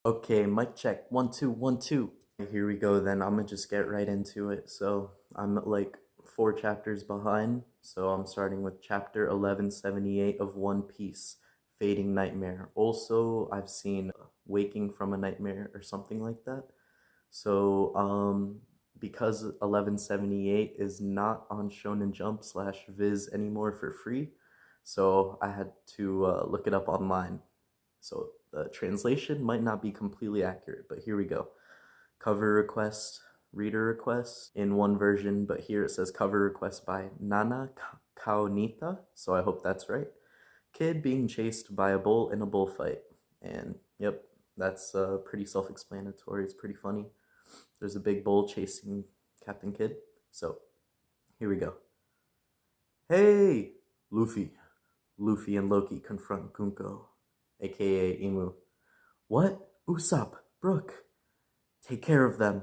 Okay, mic check. 1 2 1 2. Here we go then. I'm gonna just get right into it. So I'm like 4 chapters behind. So I'm starting with chapter 1178 of One Piece, Fading Nightmare. Also, I've seen Waking from a Nightmare or something like that. So because 1178 is not on Shonen Jump slash Viz anymore for free, so I had to look it up online. So the translation might not be completely accurate, but here we go. Cover request, reader request in one version, but here it says cover request by Nana Kaonita, so I hope that's right. Kid being chased by a bull in a bullfight. And yep, that's pretty self-explanatory. It's pretty funny. There's a big bull chasing Captain Kid. So here we go. Hey, Luffy. Luffy and Loki confront Kunko, aka Imu. What? Usopp, Brook. Take care of them.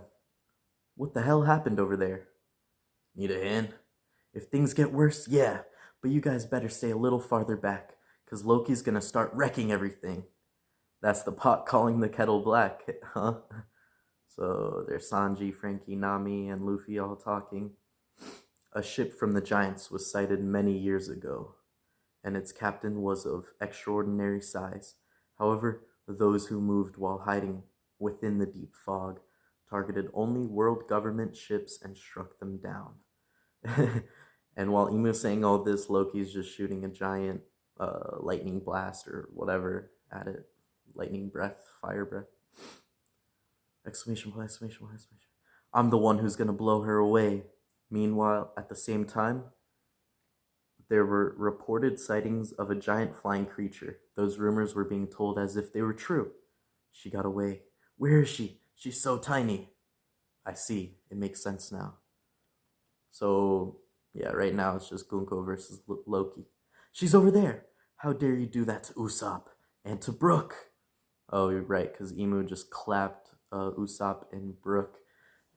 What the hell happened over there? Need a hand? If things get worse, yeah, but you guys better stay a little farther back, cause Loki's gonna start wrecking everything. That's the pot calling the kettle black, huh? So there's Sanji, Frankie, Nami, and Luffy all talking. A ship from the Giants was sighted many years ago, and its captain was of extraordinary size. However, those who moved while hiding within the deep fog targeted only world government ships and struck them down. And while Imu's saying all this, Loki's just shooting a giant lightning blast or whatever at it. Lightning breath, fire breath. Exclamation point, exclamation point, exclamation. I'm the one who's gonna blow her away. Meanwhile, at the same time, there were reported sightings of a giant flying creature. Those rumors were being told as if they were true. She got away. Where is she? She's so tiny. I see. It makes sense now. So, yeah, right now it's just Gunko versus Loki. She's over there. How dare you do that to Usopp and to Brook? Oh, you're right, because Imu just clapped Usopp and Brook.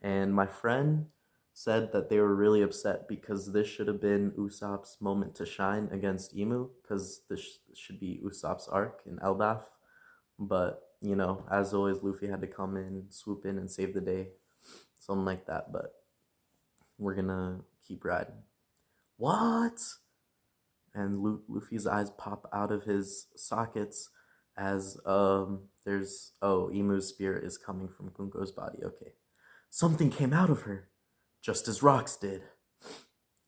And my friend said that they were really upset because this should have been Usopp's moment to shine against Imu, because this should be Usopp's arc in Elbaf. But, you know, as always, Luffy had to come in, swoop in, and save the day. Something like that, but we're gonna keep riding. What? And Luffy's eyes pop out of his sockets as there's Imu's spirit is coming from Kunko's body. Okay. Something came out of her, just as rocks did.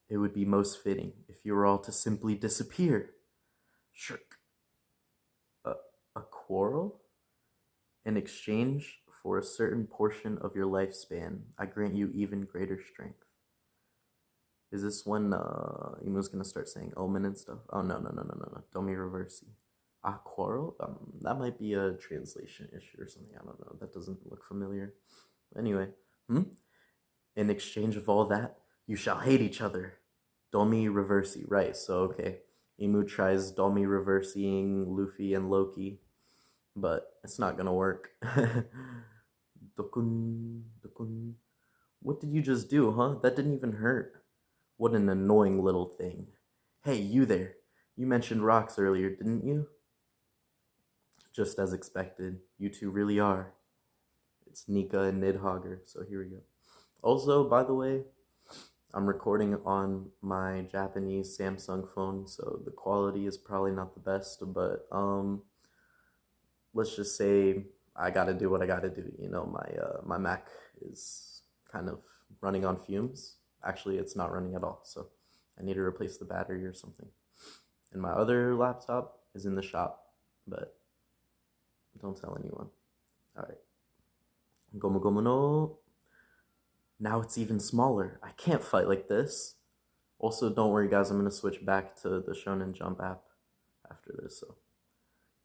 It would be most fitting if you were all to simply disappear. Shirk. A quarrel? In exchange for a certain portion of your lifespan, I grant you even greater strength. Is this when Imu's gonna start saying omen and stuff? Oh, no. Domi reversi. A quarrel? That might be a translation issue or something. I don't know. That doesn't look familiar. Anyway, in exchange of all that, you shall hate each other. Domi reversi. Right, so okay. Imu tries Domi reversing Luffy and Loki, but it's not gonna work. Dokun. What did you just do, huh? That didn't even hurt. What an annoying little thing. Hey, you there. You mentioned rocks earlier, didn't you? Just as expected. You two really are. It's Nika and Nidhogger, so here we go. Also, by the way, I'm recording on my Japanese Samsung phone, so the quality is probably not the best, but let's just say I gotta do what I gotta do. You know, my Mac is kind of running on fumes. Actually, it's not running at all, so I need to replace the battery or something. And my other laptop is in the shop, but don't tell anyone. All right. Gomu Gomu no. Now it's even smaller. I can't fight like this. Also, don't worry, guys. I'm going to switch back to the Shonen Jump app after this. So,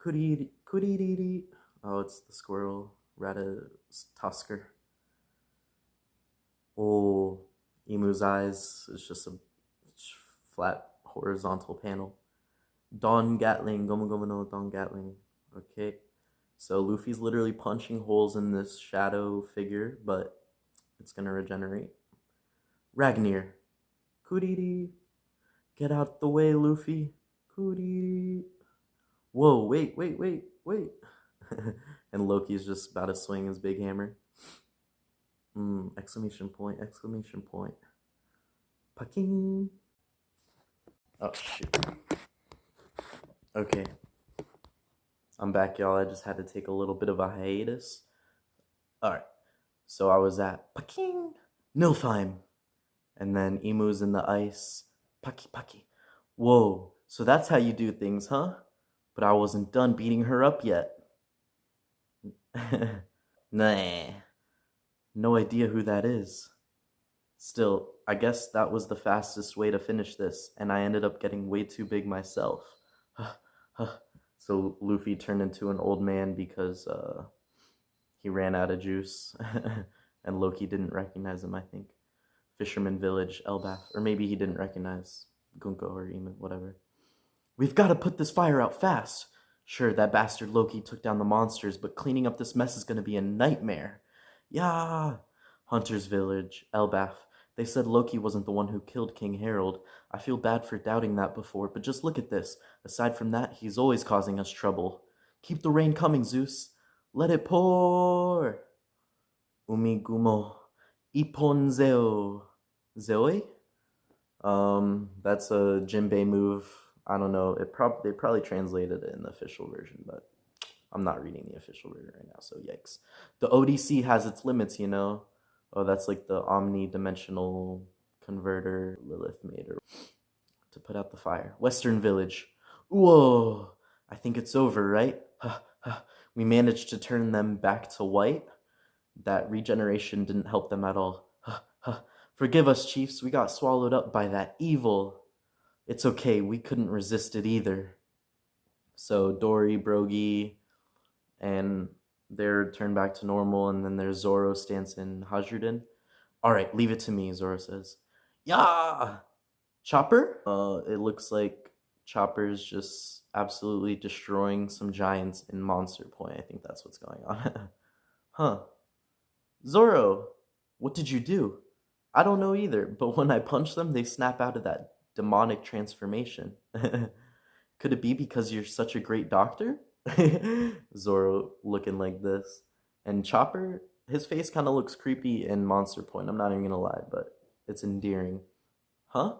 Kuriri. Oh, it's the squirrel. Ratatosker. Oh, Imu's eyes is just a flat horizontal panel. Don Gatling. Gomu Gomu no Don Gatling. Okay. So Luffy's literally punching holes in this shadow figure, but it's gonna regenerate. Ragnir. Kuriri. Get out the way, Luffy. Kuriri. Whoa, wait. And Loki's just about to swing his big hammer. Exclamation point, exclamation point. Pucking. Oh, shoot. Okay. I'm back, y'all. I just had to take a little bit of a hiatus. Alright. So I was at Pucking, Nilfheim. And then Emu's in the ice. Pucky, pucky. Whoa. So that's how you do things, huh? But I wasn't done beating her up yet. Nah. No idea who that is. Still, I guess that was the fastest way to finish this, and I ended up getting way too big myself. So Luffy turned into an old man because he ran out of juice, and Loki didn't recognize him, I think. Fisherman Village, Elbaf, or maybe he didn't recognize Gunko or Emu, whatever. We've got to put this fire out fast. Sure, that bastard Loki took down the monsters, but cleaning up this mess is going to be a nightmare. Yeah. Hunter's Village, Elbaf. They said Loki wasn't the one who killed King Harold. I feel bad for doubting that before, but just look at this. Aside from that, he's always causing us trouble. Keep the rain coming, Zeus. Let it pour. Umigumo. Iponzeo. Zeoi? That's a Jinbei move. I don't know. They probably translated it in the official version, but I'm not reading the official version right now, so yikes. The ODC has its limits, you know. Oh, that's like the omni-dimensional converter Lilith made her to put out the fire. Western Village. Whoa! I think it's over, right? We managed to turn them back to white. That regeneration didn't help them at all. Forgive us, chiefs. We got swallowed up by that evil. It's okay. We couldn't resist it either. So Dory, Brogy, and they're turned back to normal, and then there's Zoro, Stance, and Hajrudin. Alright, leave it to me, Zoro says. Yeah! Chopper? It looks like Chopper's just absolutely destroying some giants in Monster Point. I think that's what's going on. Huh. Zoro, what did you do? I don't know either, but when I punch them, they snap out of that demonic transformation. Could it be because you're such a great doctor? Zoro looking like this. And Chopper, his face kind of looks creepy in Monster Point. I'm not even gonna lie, but it's endearing. Huh?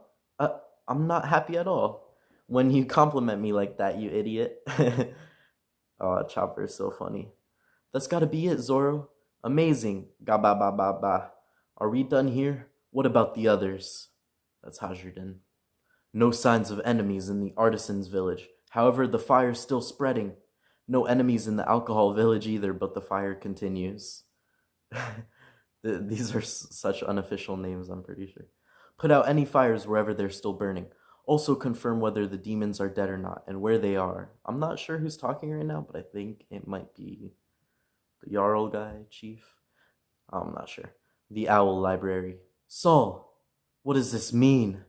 I'm not happy at all. When you compliment me like that, you idiot. Oh, Chopper is so funny. That's gotta be it, Zoro. Amazing. Ga ba ba ba ba. Are we done here? What about the others? That's Hajrudin. No signs of enemies in the artisans' village. However, the fire's still spreading. No enemies in the alcohol village either, but the fire continues. These are such unofficial names, I'm pretty sure. Put out any fires wherever they're still burning. Also confirm whether the demons are dead or not, and where they are. I'm not sure who's talking right now, but I think it might be the Jarl guy, chief. I'm not sure. The Owl Library. Saul, what does this mean?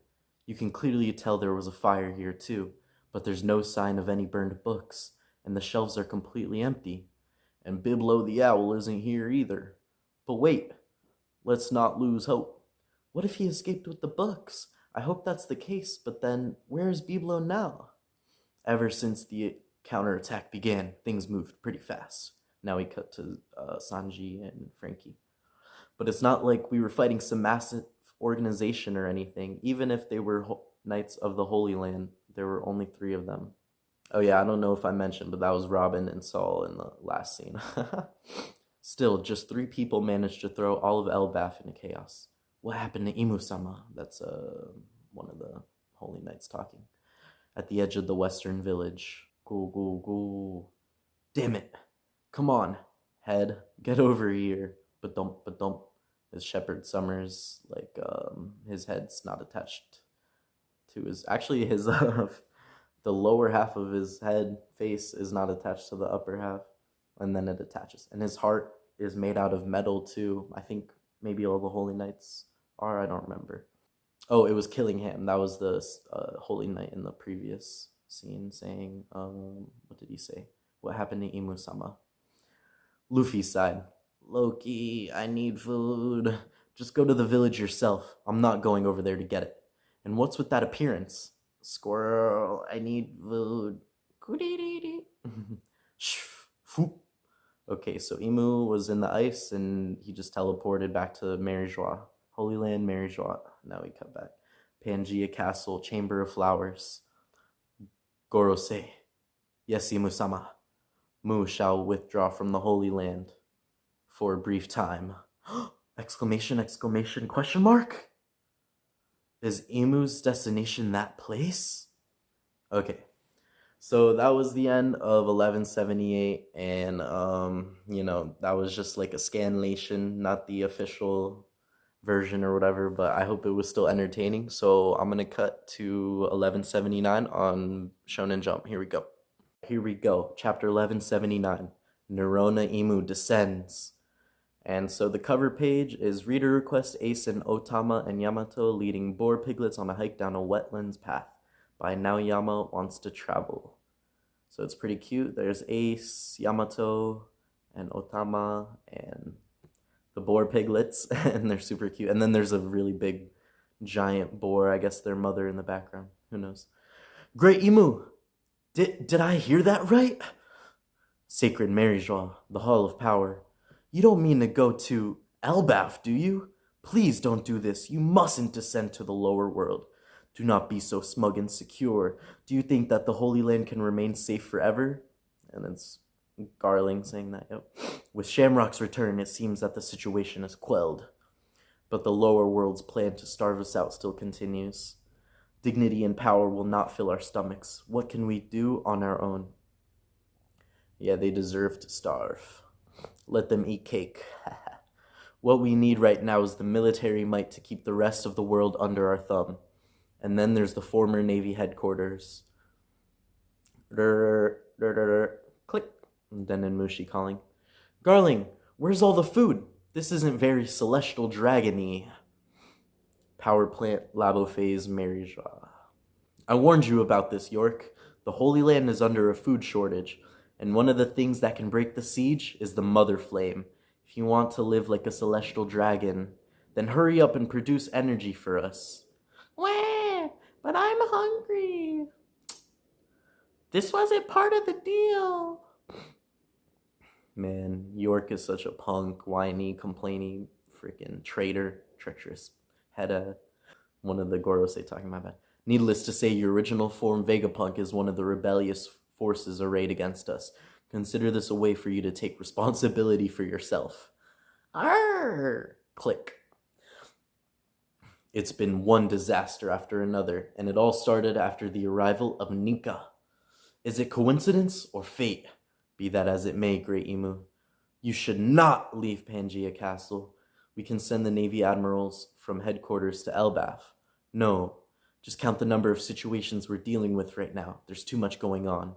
You can clearly tell there was a fire here too, but there's no sign of any burned books, and the shelves are completely empty. And Biblo the Owl isn't here either. But wait, let's not lose hope. What if he escaped with the books? I hope that's the case, but then where's Biblo now? Ever since the counterattack began, things moved pretty fast. Now we cut to Sanji and Frankie. But it's not like we were fighting some massive organization or anything. Even if they were Knights of the Holy Land, there were only 3 of them. Oh yeah, I don't know if I mentioned, but that was Robin and Saul in the last scene. Still, just 3 people managed to throw all of Elbaf into chaos. What happened to Imu-sama? That's one of the Holy Knights talking. At the edge of the Western Village. Go, go, go. Damn it. Come on, head. Get over here. But don't. Is Shepherd Summers, like, his head's not attached to his, actually his, the lower half of his head face is not attached to the upper half, and then it attaches. And his heart is made out of metal too. I think maybe all the Holy Knights are, I don't remember. Oh, it was Killingham. That was the Holy Knight in the previous scene saying, what did he say? What happened to Imu-sama? Luffy's side. Loki, I need food. Just go to the village yourself. I'm not going over there to get it. And what's with that appearance? Squirrel, I need food. Okay, so Imu was in the ice and he just teleported back to Maryjois. Holy Land, Maryjois. Now we cut back. Pangea Castle, Chamber of Flowers. Gorose. Yes, Imu-sama. Mu shall withdraw from the Holy Land for a brief time. Exclamation, exclamation, question mark? Is Imu's destination that place? Okay. So that was the end of 1178, and that was just like a scanlation, not the official version or whatever, but I hope it was still entertaining. So I'm gonna cut to 1179 on Shonen Jump. Here we go. Here we go. Chapter 1179. NERONA Imu descends. And so the cover page is reader request Ace and Otama and Yamato leading boar piglets on a hike down a wetlands path by Naoyama wants to travel. So it's pretty cute. There's Ace, Yamato, and Otama, and the boar piglets, and they're super cute. And then there's a really big, giant boar, I guess their mother in the background. Who knows? Great Imu! Did I hear that right? Sacred Maryjois, the Hall of Power. You don't mean to go to Elbaf, do you? Please don't do this. You mustn't descend to the lower world. Do not be so smug and secure. Do you think that the Holy Land can remain safe forever? And it's Garling saying that, yep. With Shamrock's return, it seems that the situation is quelled. But the lower world's plan to starve us out still continues. Dignity and power will not fill our stomachs. What can we do on our own? Yeah, they deserve to starve. Let them eat cake. What we need right now is the military might to keep the rest of the world under our thumb. And then there's the former Navy headquarters. Click. And then in Mushi calling, Garling, where's all the food? This isn't very celestial dragon-y. Power plant, Labophase, Maryjois. I warned you about this, York. The Holy Land is under a food shortage, and one of the things that can break the siege is the Mother Flame. If you want to live like a celestial dragon, then hurry up and produce energy for us. Wah, but I'm hungry. This wasn't part of the deal. Man, York is such a punk, whiny, complaining, freaking traitor, treacherous head. One of the Gorosei talking, my bad. Needless to say, your original form Vegapunk is one of the rebellious forces arrayed against us. Consider this a way for you to take responsibility for yourself. Arr! Click. It's been one disaster after another, and it all started after the arrival of Nika. Is it coincidence or fate? Be that as it may, Great Imu. You should not leave Pangea Castle. We can send the Navy admirals from headquarters to Elbaf. No, just count the number of situations we're dealing with right now. There's too much going on.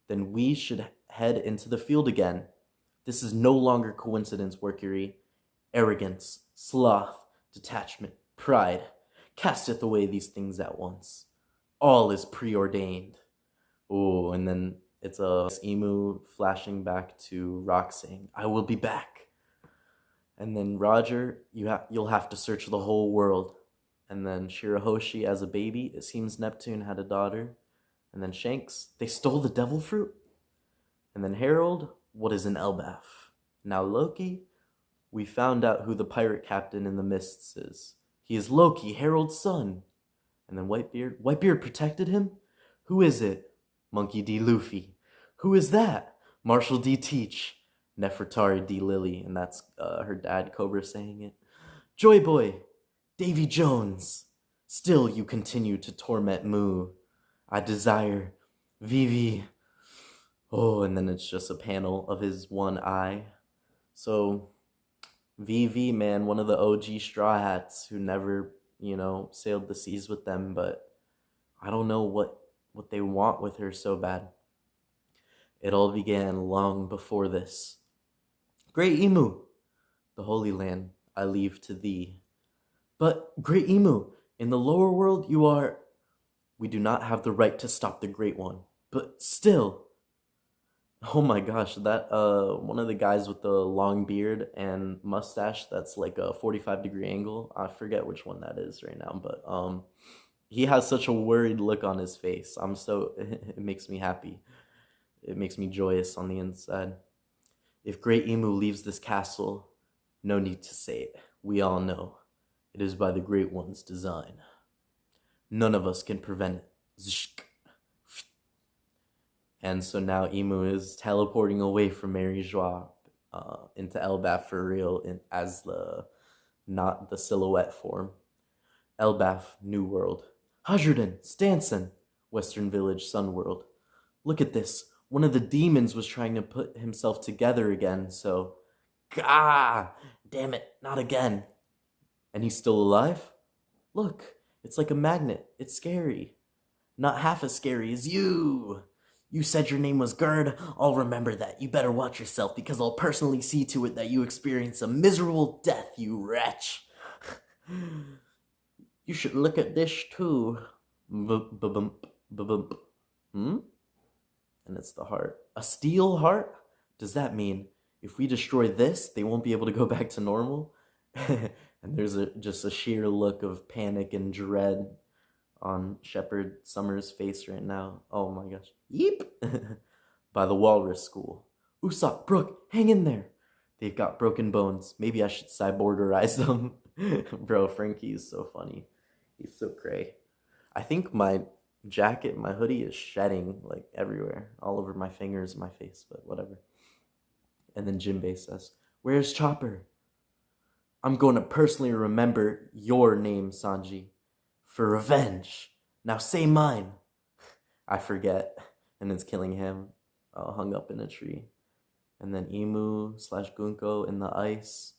Then we should head into the field again. This is no longer coincidence, Workery. Arrogance, sloth, detachment, pride. Casteth away these things at once. All is preordained. Oh, and then it's a Imu flashing back to Rock saying, I will be back. And then Roger, you'll have to search the whole world. And then Shirahoshi as a baby, it seems Neptune had a daughter. And then Shanks, they stole the devil fruit. And then Harold, what is an Elbaf? Now Loki, we found out who the pirate captain in the mists is. He is Loki, Harold's son. And then Whitebeard protected him? Who is it? Monkey D. Luffy. Who is that? Marshall D. Teach. Nefertari D. Lily. And that's her dad, Cobra, saying it. Joy Boy. Davy Jones. Still you continue to torment Mu. I desire. Vivi. Oh, and then it's just a panel of his one eye. So, Vivi, man, one of the OG Straw Hats who never, sailed the seas with them, but I don't know what they want with her so bad. It all began long before this. Great Imu, the Holy Land I leave to thee. But, Great Imu, in the lower world you are... We do not have the right to stop the Great One, but still... Oh my gosh, that, one of the guys with the long beard and mustache that's like a 45-degree angle, I forget which one that is right now, but, he has such a worried look on his face. It makes me happy. It makes me joyous on the inside. If Great Emu leaves this castle, no need to say it. We all know it is by the Great One's design. None of us can prevent it. Zshk. And so now Emu is teleporting away from Mary Joie into Elbaf for real as not the silhouette form. Elbaf, New World. Hadruden, Stanson, Western Village, Sun World. Look at this. One of the demons was trying to put himself together again, so... Gah! Damn it, not again. And he's still alive? Look, it's like a magnet. It's scary. Not half as scary as you. You said your name was Gerd. I'll remember that. You better watch yourself, because I'll personally see to it that you experience a miserable death, you wretch. You should look at this too. B-bump, b-bump. And it's the heart. A steel heart? Does that mean if we destroy this, they won't be able to go back to normal? And there's just a sheer look of panic and dread on Shepard Summers' face right now. Oh my gosh. Yeep! By the Walrus School. Usopp, Brook, hang in there. They've got broken bones. Maybe I should cyborgerize them. Bro, Frankie's so funny. He's so cray. I think my jacket, my hoodie is shedding like everywhere. All over my fingers, my face, but whatever. And then Jinbei says, "Where's Chopper? I'm going to personally remember your name, Sanji. For revenge. Now say mine." I forget. And it's killing him. Hung up in a tree. And then Emu / Gunko in the ice.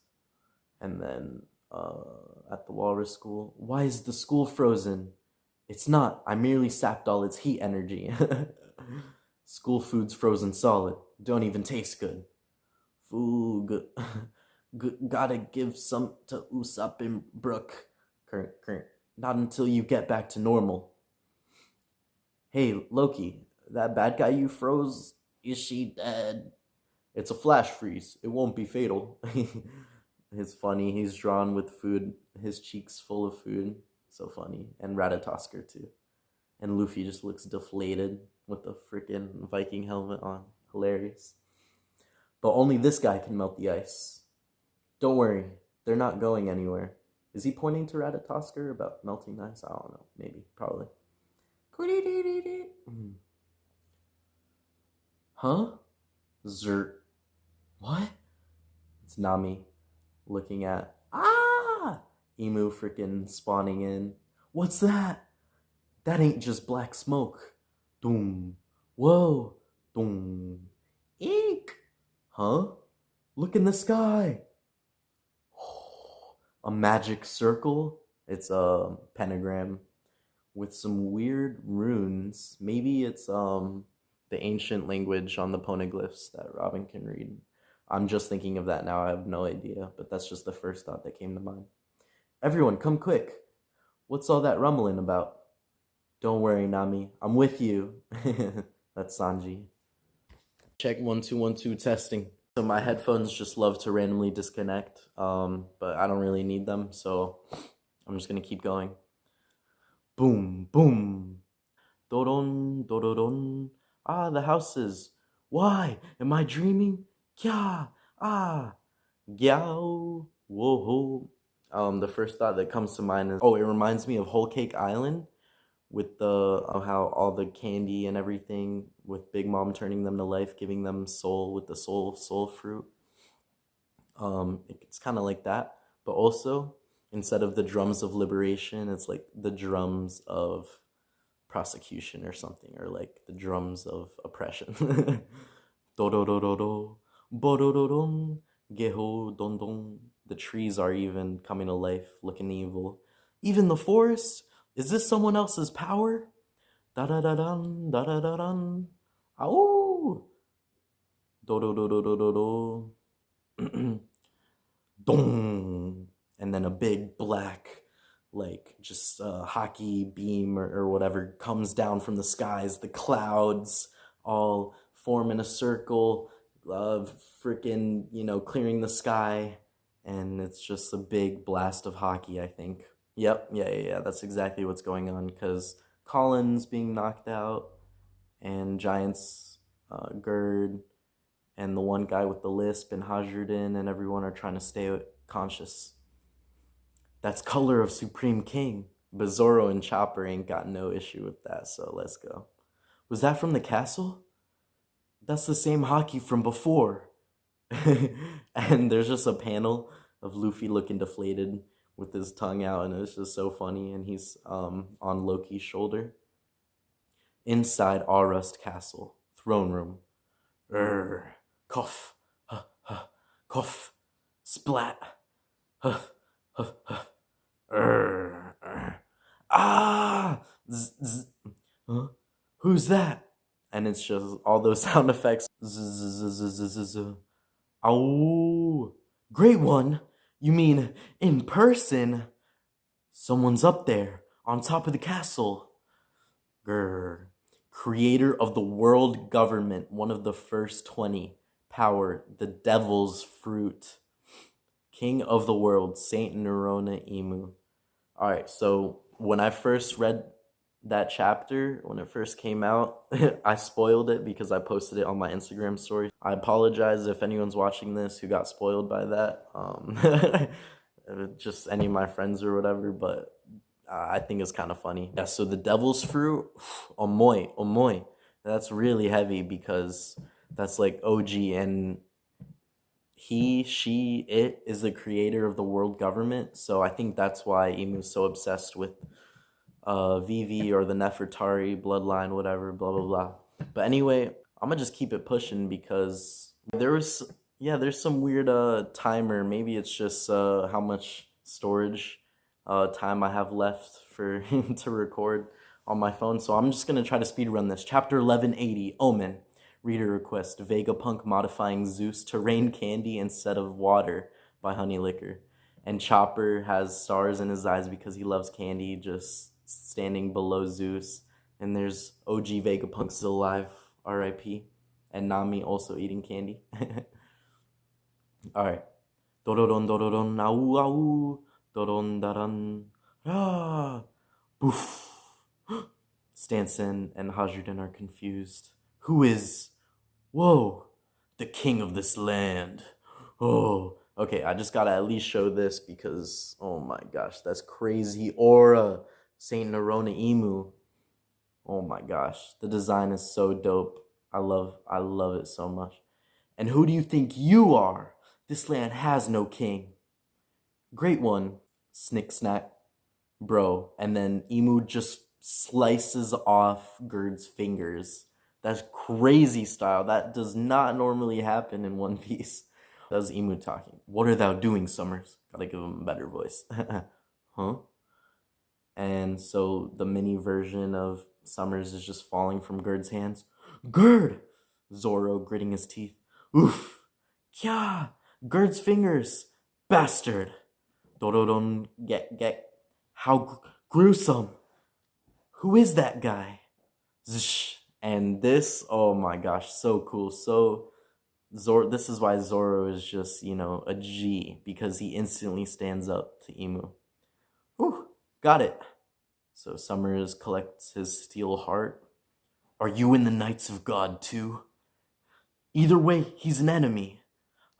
And then at the Walrus School. Why is the school frozen? It's not. I merely sapped all its heat energy. School food's frozen solid. Don't even taste good. Food. Gotta give some to Usopp and Brook. Current. Not until you get back to normal. Hey, Loki, that bad guy you froze, is she dead? It's a flash freeze. It won't be fatal. It's funny. He's drawn with food. His cheeks full of food. So funny. And Ratatoskr too. And Luffy just looks deflated with the freaking Viking helmet on. Hilarious. But only this guy can melt the ice. Don't worry. They're not going anywhere. Is he pointing to Ratatoskr about melting the ice? I don't know. Maybe. Probably. Huh? Zert. What? It's Nami looking at... Emu freaking spawning in. What's that? That ain't just black smoke. Doom. Whoa. Doom. Eek. Huh? Look in the sky. A magic circle. It's a pentagram with some weird runes. Maybe it's the ancient language on the poneglyphs that Robin can read. I'm just thinking of that now. I have no idea, but that's just the first thought that came to mind. Everyone, come quick. What's all that rumbling about? Don't worry, Nami. I'm with you. That's Sanji. Check 1 2 1 2 testing. So my headphones just love to randomly disconnect, but I don't really need them, so I'm just gonna keep going. Boom, boom. Dodon, dododon. The houses. Why? Am I dreaming? Kya, Gyao, whoa. The first thought that comes to mind is, it reminds me of Whole Cake Island with how all the candy and everything with Big Mom turning them to life, giving them soul with the soul fruit. It's kind of like that, but also instead of the drums of liberation, it's like the drums of prosecution or something, or like the drums of oppression. Do do do do do, bo do do dum, geho don don. The trees are even coming to life, looking evil. Even the forest? Is this someone else's power? Da da da dum, da da da dum. Ow! Do do do do do do do. Dong! And then a big black, like just hockey beam or whatever comes down from the skies. The clouds all form in a circle of freaking, clearing the sky. And it's just a big blast of hockey, I think. Yep, yeah, that's exactly what's going on, because Colin's being knocked out, and Giants, Gerd, and the one guy with the lisp and Hajrudin and everyone are trying to stay conscious. That's color of Supreme King. But Zoro and Chopper ain't got no issue with that, so let's go. Was that from the castle? That's the same hockey from before. And there's just a panel of Luffy looking deflated with his tongue out, and it's just so funny, and he's on Loki's shoulder. Inside Arust Castle, throne room. Cough, huh, huh, cough, splat, huh, huh, huh, ah, zzz, zzz. Huh? Who's that? And it's just all those sound effects. Oh, great one. You mean in person? Someone's up there on top of the castle. Grr. Creator of the world government, one of the first 20. Power, the devil's fruit. King of the world, Saint Nerona Imu. All right, so when I first read that chapter, when it first came out, I spoiled it because I posted it on my Instagram story. I apologize if anyone's watching this who got spoiled by that. Just any of my friends or whatever, but I think it's kind of funny. Yeah, so the devil's fruit, omoy, omoy. That's really heavy because that's like OG, and he, she, it is the creator of the world government. So I think that's why Imu's so obsessed with Vivi or the Nefertari bloodline, whatever, blah, blah, blah. But anyway, I'm gonna just keep it pushing because there's some weird timer. Maybe it's just how much storage time I have left for to record on my phone. So I'm just gonna try to speed run this. Chapter 1180, Omen. Reader request, Vegapunk modifying Zeus to rain candy instead of water by Honey Liquor. And Chopper has stars in his eyes because he loves candy, just standing below Zeus. And there's OG Vegapunk still alive, R.I.P. And Nami also eating candy. Alright. Dorodon dorodon au au. Doron daran. Ah. Boof. Stanson and Hajrudin are confused. Who is... Whoa. The king of this land. Oh. Okay, I just gotta at least show this because... Oh my gosh, that's crazy aura. Saint Nerona Imu. Oh my gosh. The design is so dope. I love it so much. And who do you think you are? This land has no king. Great one. Snick snack. Bro. And then Imu just slices off Gerd's fingers. That's crazy style. That does not normally happen in One Piece. That's Imu talking. What are thou doing, Summers? Gotta give him a better voice. Huh? And so the mini version of Summers is just falling from Gerd's hands. Gerd! Zoro gritting his teeth. Oof! Kya! Gerd's fingers! Bastard! Dorodon, get. How gruesome! Who is that guy? Zish! And this, oh my gosh, so cool. So, this is why Zoro is just, a G, because he instantly stands up to Imu. Whew, got it. So Summers collects his steel heart. Are you in the Knights of God too? Either way, he's an enemy.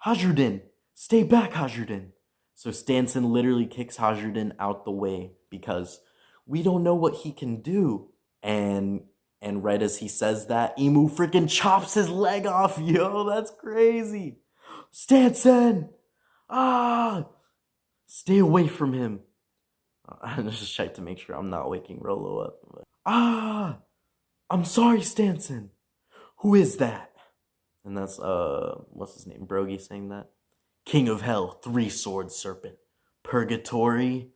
Hajrudin, stay back, Hajrudin. So Stanson literally kicks Hajrudin out the way because we don't know what he can do. And right as he says that, Imu freaking chops his leg off. Yo, that's crazy. Stanson! Ah! Stay away from him. I just checked to make sure I'm not waking Rolo up. Ah! I'm sorry, Stanson. Who is that? And that's, what's his name? Brogy saying that. King of Hell, three-sword serpent. Purgatory.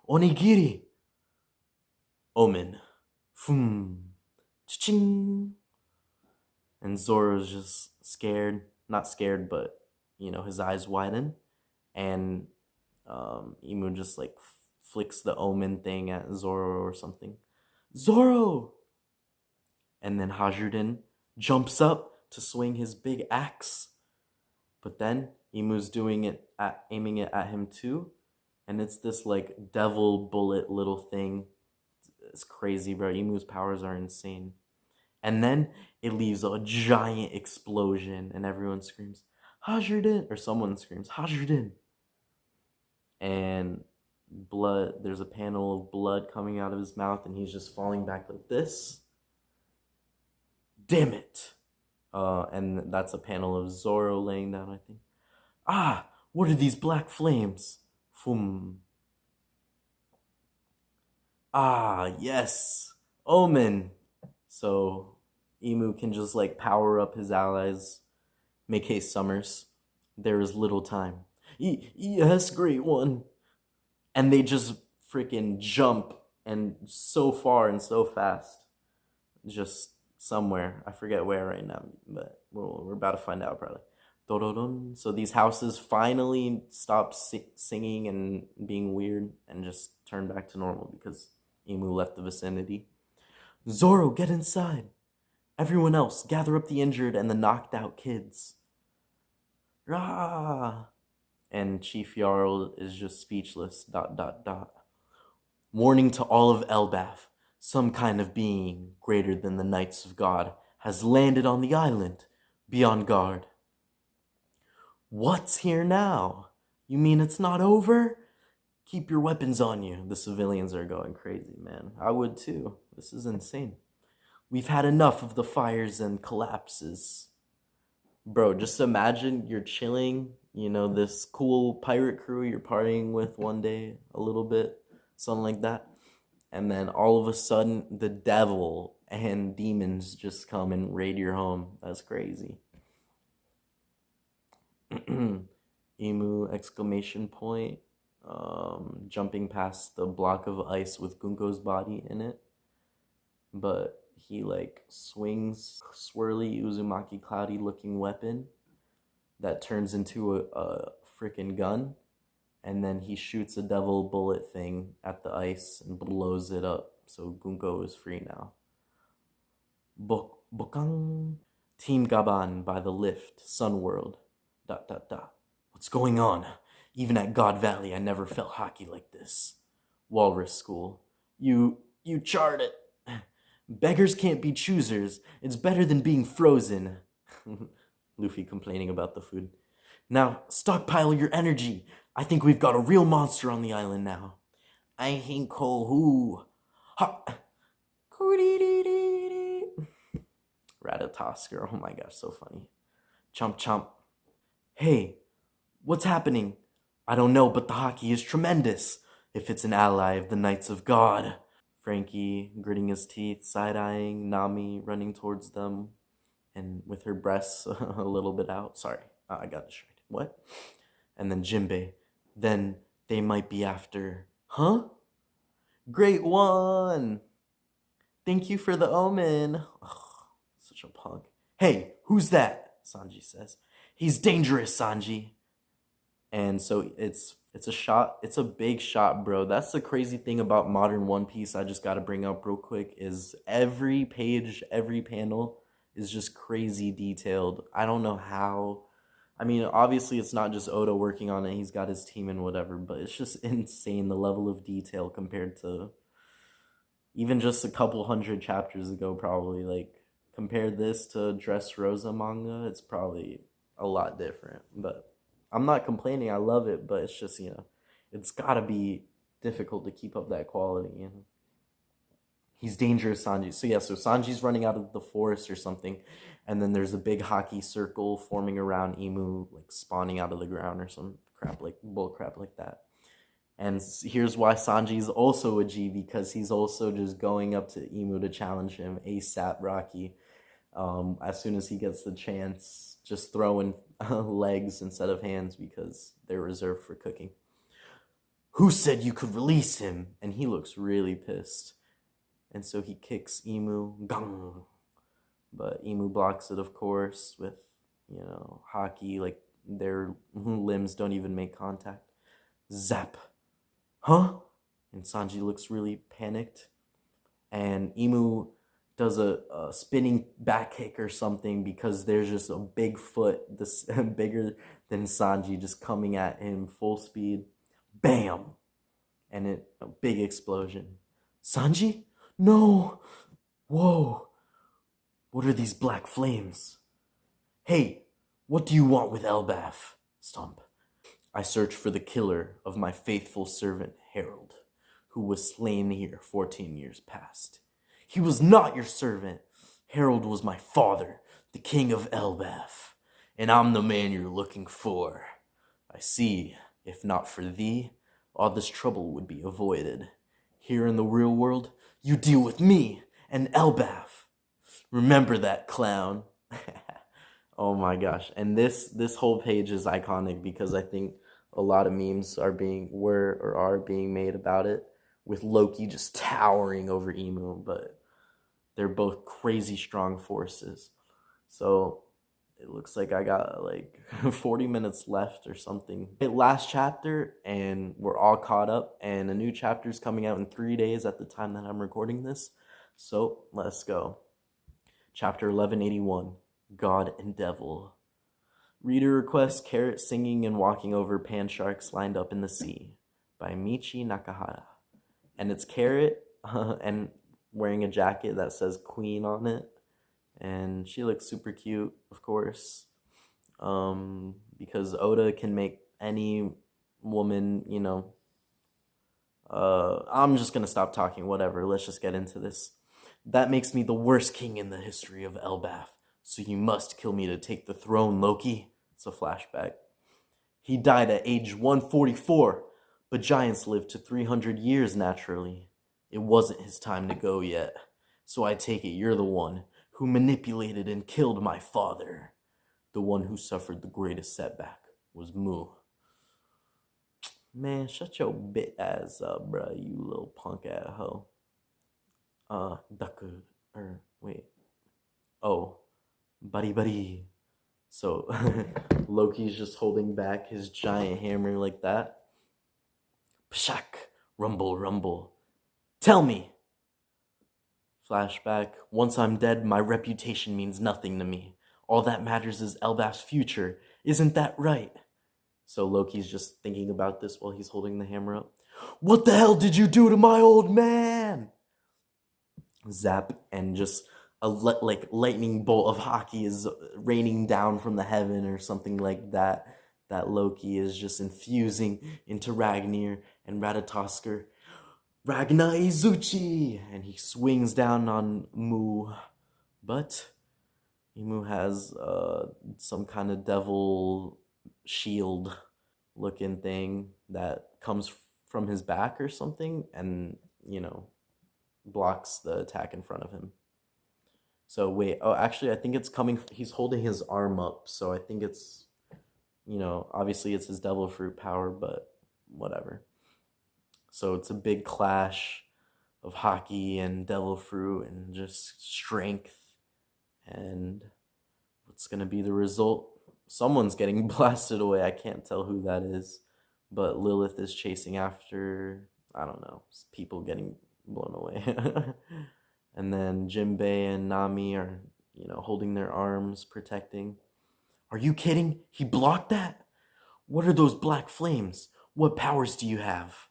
Onigiri. Omen. Fum. Ching. And Zoro's just scared. Not scared, but, his eyes widen. And Imu just, flicks the omen thing at Zoro or something. Zoro! And then Hajrudin jumps up to swing his big axe. But then Imu's aiming it at him too. And it's this devil bullet little thing. It's crazy, bro. Imu's powers are insane. And then it leaves a giant explosion, and everyone screams, Hajirden! Or someone screams, Hajirden! And blood, there's a panel of blood coming out of his mouth, and he's just falling back like this. Damn it! And that's a panel of Zoro laying down, I think. Ah! What are these black flames? Fum. Ah, yes! Omen! So, Imu can just like power up his allies, make haste Summers. There is little time. Yes, great one! And they just freaking jump, and so far and so fast. Just somewhere. I forget where right now, but we're about to find out probably. So these houses finally stop singing and being weird and just turn back to normal because Imu left the vicinity. Zoro, get inside. Everyone else, gather up the injured and the knocked out kids. Rah! And Chief Jarl is just speechless. ... Warning to all of Elbaf. Some kind of being greater than the Knights of God has landed on the island. Be on guard. What's here now? You mean it's not over? Keep your weapons on you. The civilians are going crazy, man. I would too. This is insane. We've had enough of the fires and collapses. Bro, just imagine you're chilling, this cool pirate crew you're partying with one day, a little bit, something like that. And then all of a sudden, the devil and demons just come and raid your home. That's crazy. Imu, exclamation point. Jumping past the block of ice with Gunko's body in it. But he swings swirly Uzumaki cloudy looking weapon that turns into a freaking gun. And then he shoots a devil bullet thing at the ice and blows it up. So Gunko is free now. Bokang. Team Gaban by the lift. Sunworld. ... What's going on? Even at God Valley, I never felt hockey like this. Walrus School. You charred it. Beggars can't be choosers. It's better than being frozen. Luffy complaining about the food. Now, stockpile your energy. I think we've got a real monster on the island now. I think who? Ha! Ratatosker. Oh my gosh, so funny. Chomp chomp. Hey, what's happening? I don't know, but the hockey is tremendous. If it's an ally of the Knights of God. Frankie gritting his teeth, side-eyeing Nami, running towards them, and with her breasts a little bit out. Sorry, I got distracted. What? And then Jinbei. Then they might be after... Huh? Great one! Thank you for the omen. Ugh, such a punk. Hey, who's that? Sanji says. He's dangerous, Sanji. And so it's a shot. It's a big shot, bro. That's the crazy thing about modern One Piece. I just got to bring up real quick is every page, every panel is just crazy detailed. I don't know how. I mean, obviously it's not just Oda working on it. He's got his team and whatever, but it's just insane the level of detail compared to even just a couple hundred chapters ago, probably. Compare this to Dressrosa manga, it's probably a lot different. But I'm not complaining. I love it, but it's just, it's gotta be difficult to keep up that quality, He's dangerous, Sanji. So Sanji's running out of the forest or something, and then there's a big hockey circle forming around Imu, spawning out of the ground or some bull crap like that. And here's why Sanji's also a G, because he's also just going up to Imu to challenge him ASAP Rocky. As soon as he gets the chance, just throwing legs instead of hands because they're reserved for cooking. Who said you could release him? And he looks really pissed. And so he kicks Imu. Gong! But Imu blocks it, of course, with, hockey. Their limbs don't even make contact. Zap! Huh? And Sanji looks really panicked. And Imu does a spinning back kick or something because there's just a big foot, this bigger than Sanji, just coming at him full speed. Bam! And a big explosion. Sanji? No! Whoa! What are these black flames? Hey, what do you want with Elbaf? Stomp. I search for the killer of my faithful servant Harold, who was slain here 14 years past. He was not your servant. Harold was my father, the king of Elbaf, and I'm the man you're looking for. I see, if not for thee, all this trouble would be avoided. Here in the real world, you deal with me and Elbaf. Remember that, clown. Oh my gosh. And this whole page is iconic because I think a lot of memes are being made about it, with Loki just towering over Emu, but they're both crazy strong forces. So it looks like I got like 40 minutes left or something. Last chapter, and we're all caught up, and a new chapter is coming out in 3 days at the time that I'm recording this. So let's go. Chapter 1181, God and Devil. Reader requests Carrot singing and walking over pan sharks lined up in the sea by Michi Nakahara. And it's Carrot and wearing a jacket that says Queen on it. And she looks super cute, of course, because Oda can make any woman, you know. I'm just going to stop talking, whatever. Let's just get into this. That makes me the worst king in the history of Elbaf. So you must kill me to take the throne, Loki. It's a flashback. He died at age 144, but giants live to 300 years naturally. It wasn't his time to go yet. So I take it you're the one who manipulated and killed my father. The one who suffered the greatest setback was Mu. Man, shut your bit ass up, bruh, you little punk ass hoe. Buddy. So, Loki's just holding back his giant hammer like that. Pshak, rumble. Tell me! Flashback, once I'm dead, my reputation means nothing to me. All that matters is Elbaf's future. Isn't that right? So Loki's just thinking about this while he's holding the hammer up. What the hell did you do to my old man? Zap, and just a lightning bolt of hockey is raining down from the heaven or something like that. That Loki is just infusing into Ragnir and Ratatoskr. Ragna Izuchi! And he swings down on Mu. But Mu has some kind of devil shield looking thing that comes from his back or something, and, you know, blocks the attack in front of him. So wait, actually I think it's coming, he's holding his arm up, so I think it's, you know, obviously it's his devil fruit power, but whatever. So it's a big clash of hockey and devil fruit and just strength. And what's going to be the result? Someone's getting blasted away. I can't tell who that is. But Lilith is chasing after, I don't know, people getting blown away. And then Jinbei and Nami are, you know, holding their arms, protecting. Are you kidding? He blocked that? What are those black flames? What powers do you have?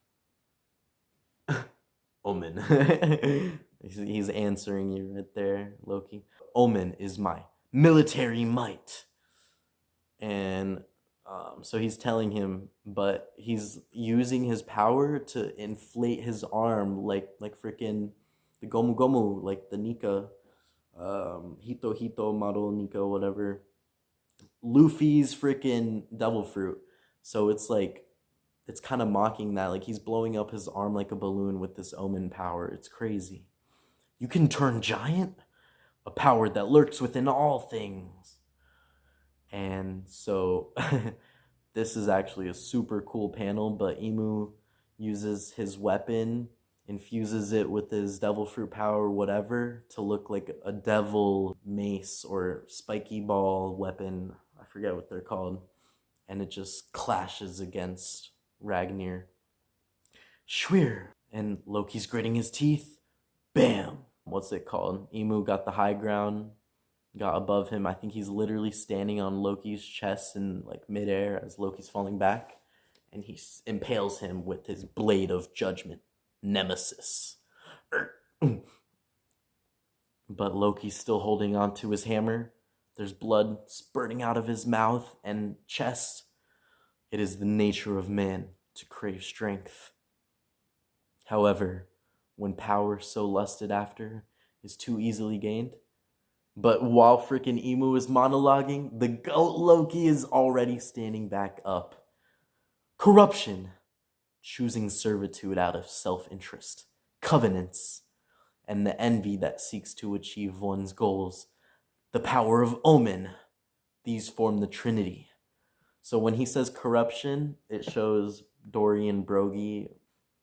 Omen. He's answering you right there, Loki. Omen is my military might. And so he's telling him, but he's using his power to inflate his arm like freaking the Gomu Gomu, like the Nika, Hito model Nika, whatever. Luffy's freaking devil fruit. So it's like, it's kind of mocking that, like he's blowing up his arm like a balloon with this Omen power. It's crazy. You can turn giant? A power that lurks within all things. And so this is actually a super cool panel, but Imu uses his weapon, infuses it with his devil fruit power, whatever, to look like a devil mace or spiky ball weapon. I forget what they're called. And it just clashes against Ragnir. Schweer. And Loki's gritting his teeth. Bam. What's it called? Imu got the high ground, got above him. I think he's literally standing on Loki's chest in like midair as Loki's falling back. And he impales him with his blade of judgment. Nemesis. but Loki's still holding on to his hammer. There's blood spurting out of his mouth and chest. It is the nature of man to crave strength. However, when power so lusted after is too easily gained, but while freaking Emu is monologuing, the goat Loki is already standing back up. Corruption, choosing servitude out of self-interest, covenants, and the envy that seeks to achieve one's goals, the power of omen, these form the Trinity. So when he says corruption, it shows Dorian Broggie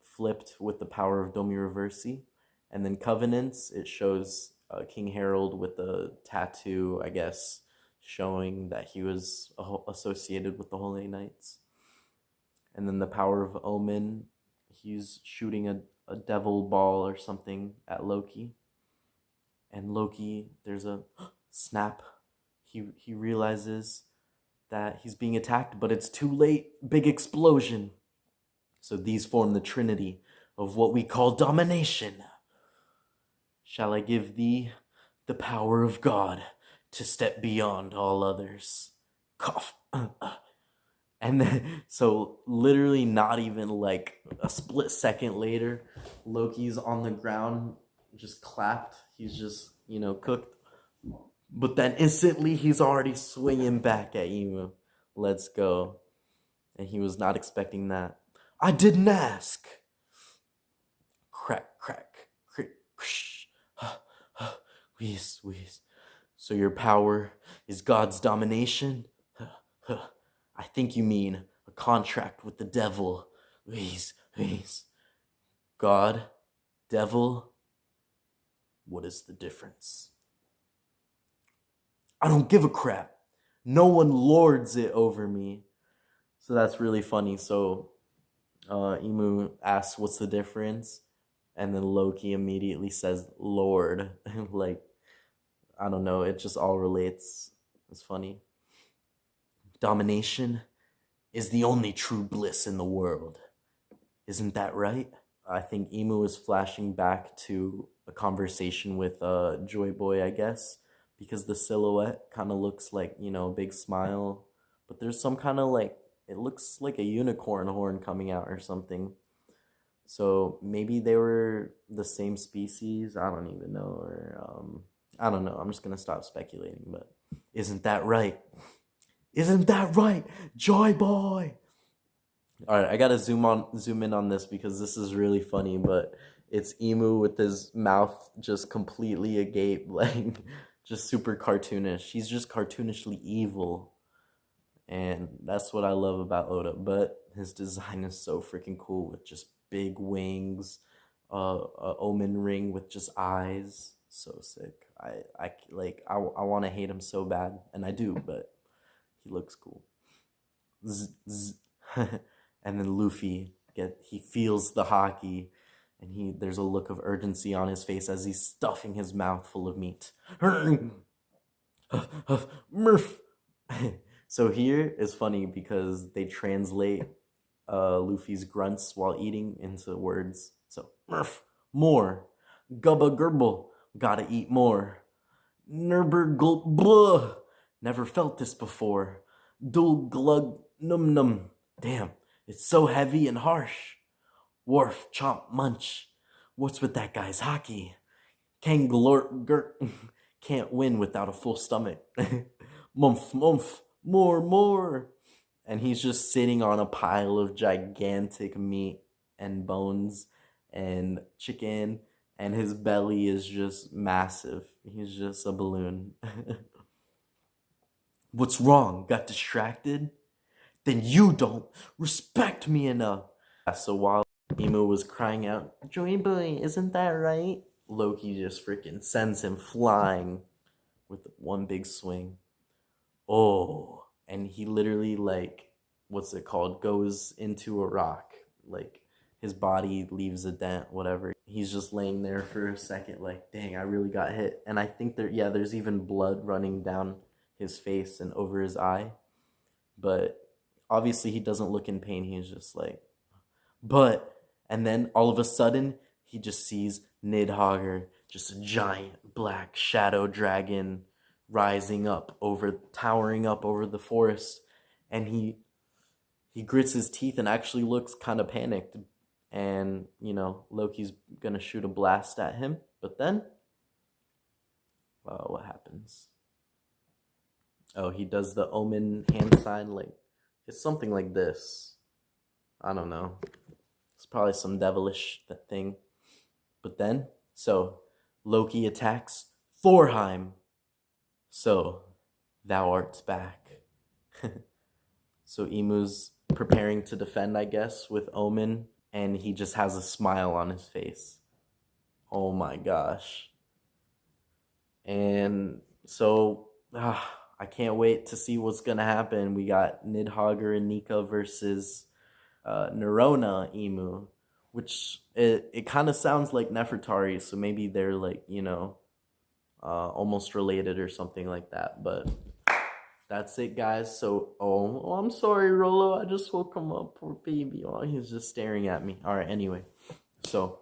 flipped with the power of Domi Reversi. And then covenants, it shows King Harold with the tattoo, I guess, showing that he was associated with the Holy Knights. And then the power of omen, he's shooting a devil ball or something at Loki. And Loki, there's a snap. He realizes that he's being attacked, but it's too late. Big explosion. So these form the Trinity of what we call domination. Shall I give thee the power of God to step beyond all others? Cough. And then, so literally not even like a split second later, Loki's on the ground, just clapped. He's just, cooked. But then instantly he's already swinging back at Emu. Let's go. And he was not expecting that. I didn't ask. Crack, crack, crack, wheeze, wheeze. So your power is God's domination? I think you mean a contract with the devil. Wheeze, wheeze. God, devil, what is the difference? I don't give a crap. No one lords it over me. So that's really funny. So Emu asks, what's the difference? And then Loki immediately says, Lord. Like, I don't know. It just all relates. It's funny. Domination is the only true bliss in the world. Isn't that right? I think Emu is flashing back to a conversation with Joy Boy, I guess, because the silhouette kind of looks like, a big smile, but there's some kind of like, it looks like a unicorn horn coming out or something. So maybe they were the same species. I don't even know. Or I don't know. I'm just going to stop speculating, but isn't that right? Isn't that right, Joy Boy? All right, I got to zoom in on this because this is really funny, but it's Emu with his mouth just completely agape, like just super cartoonish. He's just cartoonishly evil. And that's what I love about Oda. But his design is so freaking cool with just big wings, a omen ring with just eyes. So sick. I want to hate him so bad, and I do, but he looks cool. And then Luffy he feels the hockey, and there's a look of urgency on his face as he's stuffing his mouth full of meat. Murph. So here is funny because they translate Luffy's grunts while eating into words. So Murph, more. Gubba gurble, gotta eat more. Nerber gulp blah. Never felt this before. Dul glug num num. Damn, it's so heavy and harsh. Wharf, chomp, munch. What's with that guy's hockey? Kanglort gurt. Can't win without a full stomach. Mumph, mumph. More. And he's just sitting on a pile of gigantic meat and bones and chicken, and his belly is just massive. He's just a balloon. What's wrong? Got distracted? Then you don't respect me enough. So while Emu was crying out, Joy Boy, isn't that right? Loki just freaking sends him flying with one big swing. Oh, and he literally, like, what's it called, goes into a rock. Like, his body leaves a dent, whatever. He's just laying there for a second, like, dang, I really got hit. And I think there's even blood running down his face and over his eye. But obviously he doesn't look in pain. He's just like, and then all of a sudden, he just sees Nidhogger just a giant black shadow dragon rising up towering up over the forest. And he grits his teeth and actually looks kind of panicked. And, Loki's gonna shoot a blast at him. But then, what happens? Oh, he does the omen hand sign. Like, it's something like this. I don't know. It's probably some devilish thing. But then, so Loki attacks Thorheim. So, thou art back. So Emu's preparing to defend, I guess, with Omen, and he just has a smile on his face. Oh my gosh. And so, I can't wait to see what's gonna happen. We got Nidhogger and Nika versus Nerona Emu, which it kind of sounds like Nefertari, so maybe they're like, almost related or something like that. But that's it, guys. So, I'm sorry, Rolo. I just woke him up. Poor baby. Oh, he's just staring at me. All right, anyway. So,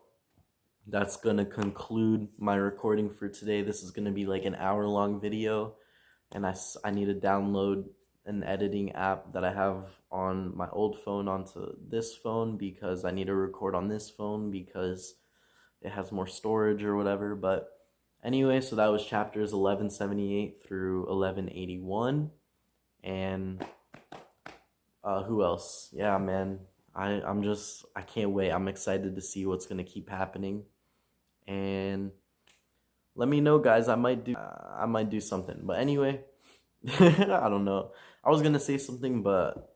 that's going to conclude my recording for today. This is going to be like an hour-long video. And I need to download an editing app that I have on my old phone onto this phone because I need to record on this phone because it has more storage or whatever. But anyway, so that was chapters 1178 through 1181. And who else? Yeah, man. I can't wait. I'm excited to see what's gonna keep happening. And let me know, guys. I might do something. But anyway, I don't know. I was gonna say something, but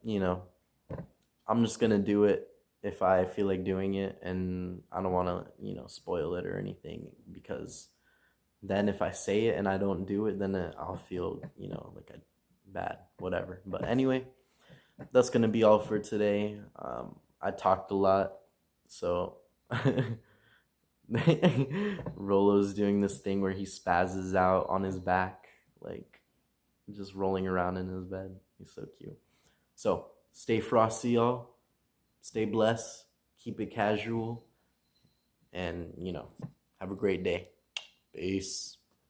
I'm just gonna do it if I feel like doing it, and I don't want to spoil it or anything, because then if I say it and I don't do it, then I'll feel like a bad whatever. But anyway, that's gonna be all for today. I talked a lot, so Rolo's doing this thing where he spazzes out on his back, like just rolling around in his bed. He's so cute. So stay frosty, y'all. Stay blessed. Keep it casual. And have a great day. Peace.